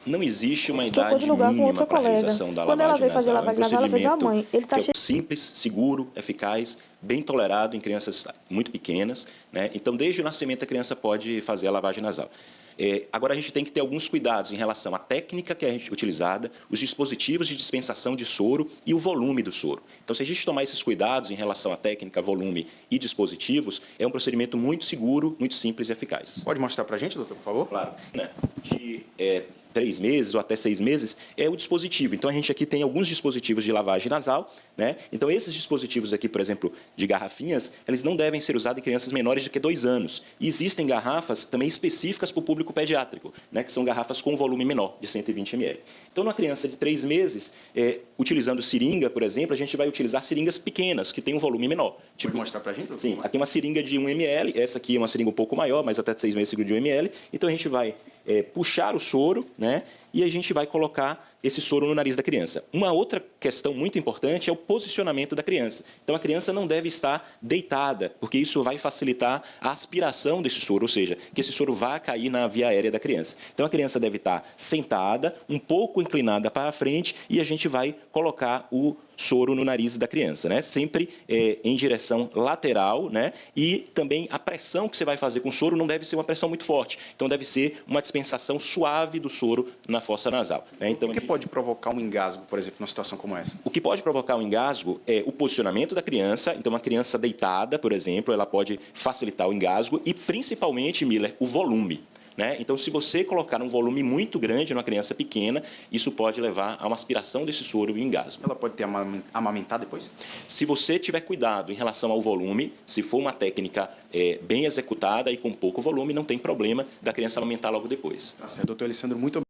Não existe uma trocou de idade lugar com mínima outra para a colega. realização da Quando ela lavagem veio fazer a nasal. lavagem nasal, ela fez a mãe. Ele tá Que é simples, seguro, eficaz, bem tolerado em crianças muito pequenas, né? Então, desde o nascimento, a criança pode fazer a lavagem nasal. Agora, a gente tem que ter alguns cuidados em relação à técnica que é utilizada, os dispositivos de dispensação de soro e o volume do soro. Então, se a gente tomar esses cuidados em relação à técnica, volume e dispositivos, é um procedimento muito seguro, muito simples e eficaz. Pode mostrar para a gente, doutor, por favor? Claro. Né? De 3 meses ou até 6 meses é o dispositivo. Então, a gente aqui tem alguns dispositivos de lavagem nasal, né? Então, esses dispositivos aqui, por exemplo, de garrafinhas, eles não devem ser usados em crianças menores de que 2 anos. E existem garrafas também específicas para o público pediátrico, né? Que são garrafas com volume menor, de 120 ml. Então, numa criança de 3 meses, utilizando seringa, por exemplo, a gente vai utilizar seringas pequenas, que têm um volume menor. Pode mostrar para a gente? Sim, aqui é uma seringa de 1 ml, essa aqui é uma seringa um pouco maior, mas até 6 meses de 1 ml. Então, a gente vai puxar o soro, né? E a gente vai colocar esse soro no nariz da criança. Uma outra questão muito importante é o posicionamento da criança. Então, a criança não deve estar deitada, porque isso vai facilitar a aspiração desse soro, ou seja, que esse soro vá cair na via aérea da criança. Então, a criança deve estar sentada, um pouco inclinada para a frente, e a gente vai colocar o soro no nariz da criança, né? Sempre em direção lateral, né? E também a pressão que você vai fazer com o soro não deve ser uma pressão muito forte. Então, deve ser uma dispensação suave do soro na fossa nasal, né? Então, o que pode provocar um engasgo, por exemplo, numa situação como essa? O que pode provocar um engasgo é o posicionamento da criança. Então, uma criança deitada, por exemplo, ela pode facilitar o engasgo e, principalmente, Miller, o volume. Né? Então, se você colocar um volume muito grande numa criança pequena, isso pode levar a uma aspiração desse soro e engasgo. Ela pode ter amamentar depois? Se você tiver cuidado em relação ao volume, se for uma técnica bem executada e com pouco volume, não tem problema da criança amamentar logo depois. Tá certo, doutor Alessandro, muito obrigado.